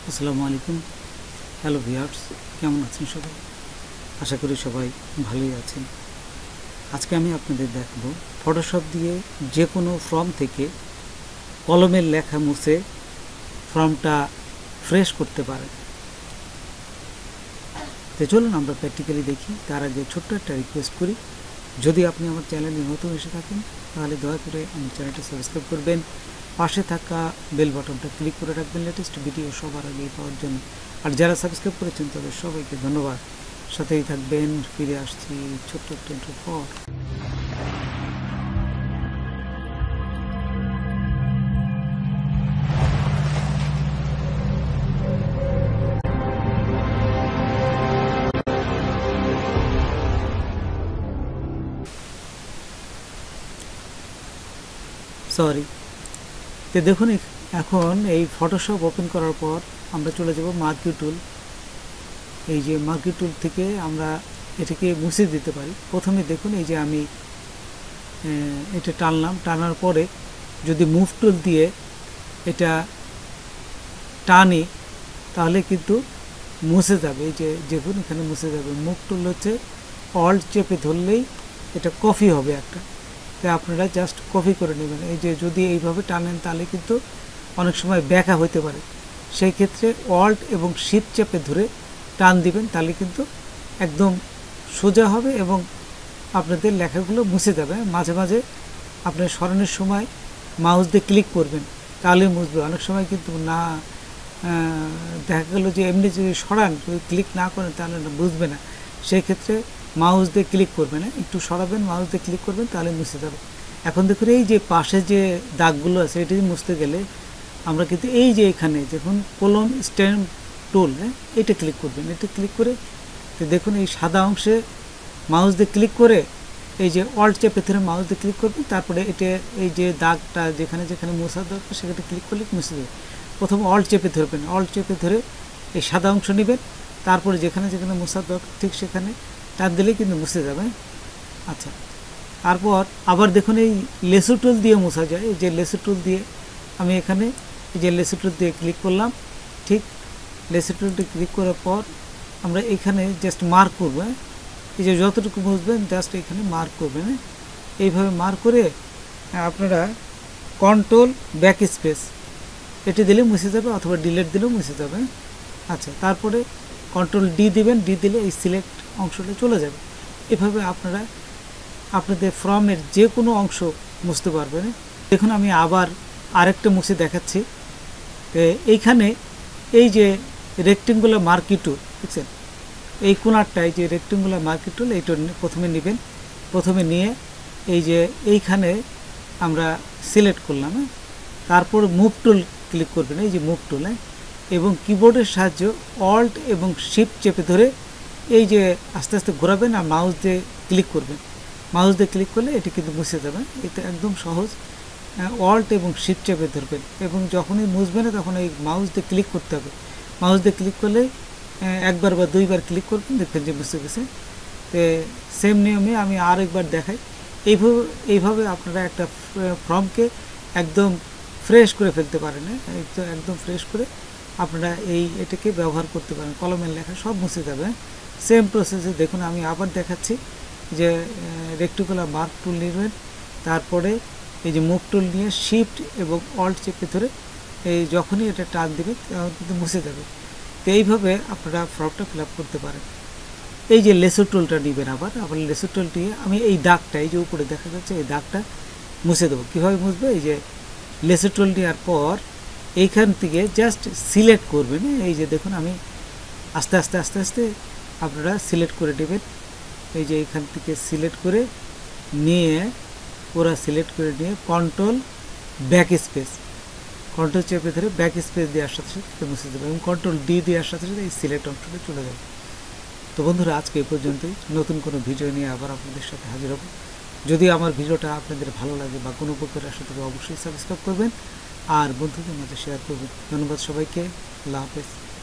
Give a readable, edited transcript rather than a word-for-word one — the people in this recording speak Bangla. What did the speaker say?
আসসালামু আলাইকুম। হ্যালো ভিউয়ার্স, কেমন আছেন সবাই? আশা করি সবাই ভালোই আছেন। আজকে আমি আপনাদের দেখাবো ফটোশপ দিয়ে যে কোনো ফর্ম থেকে কলমের লেখা মুছে ফর্মটা ফ্রেশ করতে পারেন। তো চলুন আমরা প্র্যাকটিক্যালি দেখি। তার আগে ছোট্ট একটা রিকোয়েস্ট করি, যদি আপনি আমার চ্যানেলে নতুন এসে থাকেন তাহলে দয়া করে আমার চ্যানেলটা সাবস্ক্রাইব করবেন, পাশে থাকা বেল বাটনটা ক্লিক করে রাখবেন লেটেস্ট ভিডিও সবার আগে পাওয়ার জন্য। আর যারা সাবস্ক্রাইব করেছেন তাদের সবাইকে ধন্যবাদ। সাথেই থাকবেন। ফিরে আসছি ছোট্ট একটা ইন্ট্রো পর। সরি। তো দেখুন, এখন এই ফটোশপ ওপেন করার পর আমরা চলে যাব মার্কিউ টুল। এই যে মার্কিউ টুল থেকে আমরা এটাকে মুছে দিতে পারি। প্রথমে দেখুন, এই যে আমি এটা টানলাম, টানার পরে যদি মুভ টুল দিয়ে এটা টানি তাহলে কিন্তু মুছে যাবে। এই যে দেখুন এখানে মুছে যাবে। মুভ টুল হচ্ছে অল্ট চেপে ধরলেই এটা কপি হবে একটা। তাই আপনারা জাস্ট কপি করে নেবেন। এই যে যদি এইভাবে টানেন তাহলে কিন্তু অনেক সময় ব্যাকা হতে পারে, সেই ক্ষেত্রে অল্ট এবং শিফট চেপে ধরে টান দিবেন, তাহলে কিন্তু একদম সোজা হবে এবং আপনাদের লেখাগুলো মুছে যাবে। মাঝে মাঝে আপনার সরানোর সময় মাউস দিয়ে ক্লিক করবেন, তাহলে মুছবে। অনেক সময় কিন্তু না, দেখা গেলো যে এমনি যদি সরান, যদি ক্লিক না করেন তাহলে না, বুঝবে না। সেই ক্ষেত্রে মাউস দিয়ে ক্লিক করবেন, একটু সরাবেন, মাউস দিয়ে ক্লিক করবেন, তাহলে মুছে যাবে। এখন দেখুন এই যে পাশে যে দাগগুলো আছে এটি মুছতে গেলে আমরা কিন্তু এই যে এখানে দেখুন কলম স্ট্যাম্প টুল, এটা ক্লিক করবেন। এটা ক্লিক করে তো দেখুন এই সাদা অংশে মাউস দিয়ে ক্লিক করে এই যে অল্ট চেপে ধরে মাউস দিয়ে ক্লিক করবেন, তারপরে এটা এই যে দাগটা যেখানে যেখানে মোছার দরকার সেখানে ক্লিক করলে মুছে দেবে। প্রথম অল্ট চেপে ধরবেন, অল্ট চেপে ধরে এই সাদা অংশ নেবেন, তারপরে যেখানে যেখানে মোছার দরকার ঠিক সেখানে টান দিলেই কিন্তু মুছে যাবে। আচ্ছা, তারপর আবার দেখুন এই লেসু টুল দিয়ে মোছা যায়। এই যে লেসু টুল দিয়ে আমি এখানে এই যে লেসু টুল দিয়ে ক্লিক করলাম, ঠিক লেসু টুলটি ক্লিক করার পর আমরা এখানে জাস্ট মার্ক করবো। এই যে যতটুকু বুঝবেন জাস্ট এখানে মার্ক করবেন। এইভাবে মার্ক করে আপনারা কন্ট্রোল ব্যাক স্পেস এটি দিলে মুছে যাবে, অথবা ডিলিট দিলেও মুছে যাবে। আচ্ছা, তারপরে কন্ট্রোল ডি দিবেন, ডি দিলে এই সিলেক্ট অংশটা চলে যাবে। এভাবে আপনারা আপনাদের ফর্মের যে কোনো অংশ মুছতে পারবেন। দেখুন আমি আবার আরেকটা মুছে দেখাচ্ছি। এইখানে এই যে রেক্টেঙ্গুলার মার্কিউ টুল দেখছেন, এই কোণারটায় যে রেক্টেঙ্গুলার মার্কিউ টুল এইটা প্রথমে নেবেন। প্রথমে নিয়ে এই যে এইখানে আমরা সিলেক্ট করলাম, তারপর মুভ টুল ক্লিক করবেন, এই যে মুভ টুল, এবং কিবোর্ডের সাহায্যে অল্ট এবং শিফট চেপে ধরে এই যে আস্তে আস্তে ঘোরাবেন আর মাউস দিয়ে ক্লিক করবেন। মাউস দিয়ে ক্লিক করলে এটি কিন্তু মুছে যাবে। এটা একদম সহজ। অল্ট এবং শিফট চেপে ধরবেন এবং যখনই মুছবেন না তখন এই মাউস দিয়ে ক্লিক করতে হবে। মাউস দিয়ে ক্লিক করলে একবার বা দুইবার ক্লিক করবেন, দেখবেন যে মুছে গেছে। তো সেম নিয়মে আমি আর একবার দেখাই। এইভাবে আপনারা একটা ফর্মকে একদম ফ্রেশ করে ফেলতে পারেন। একদম ফ্রেশ করে আপনারা এটাকে ব্যবহার করতে পারেন। কলমের লেখা সব মুছে যাবে। সেম প্রসেসে দেখুন আমি আবার দেখাচ্ছি যে রেক্টিকুলার মার্ক টুল নেবেন, তারপরে এই যে মুভ টুল নিয়ে শিফট এবং অল্ট চেপে ধরে এই যখনই এটা টান দেবে তখন কিন্তু মুছে যাবে। তো এইভাবে আপনারা ফর্মটা ফিল আপ করতে পারেন। এই যে লেসু টুলটা নেবেন, আবার লেসু টুল দিয়ে আমি এই দাগটা, এই যে উপরে দেখা যাচ্ছে এই দাগটা মুছে দেবো। কীভাবে মুছবে? এই যে লেসু টুল নেওয়ার পর এইখান থেকে জাস্ট সিলেক্ট করবেন। এই যে দেখুন আমি আস্তে আস্তে আস্তে আস্তে আপনারা সিলেক্ট করে নেবেন। এই যে এইখান থেকে সিলেক্ট করে নিয়ে পুরো সিলেক্ট করে নিয়ে কন্ট্রোল ব্যাক স্পেস, কন্ট্রোল চেপে ধরে ব্যাক স্পেস দেওয়ার সাথে সাথে মুছে দেবে এবং কন্ট্রোল ডি দেওয়ার সাথে সাথে এই সিলেক্ট অংশটা চলে যাবে। তো বন্ধুরা, আজকে এই পর্যন্তই। নতুন কোনো ভিডিও নিয়ে আবার আপনাদের সাথে হাজির হব। যদি আমার ভিডিওটা আপনাদের ভালো লাগে বা কোনো উপকার আসে তবে অবশ্যই সাবস্ক্রাইব করবেন আর বন্ধুদের মাঝে শেয়ার করবেন। ধন্যবাদ সবাইকে। আল্লাহ হাফেজ।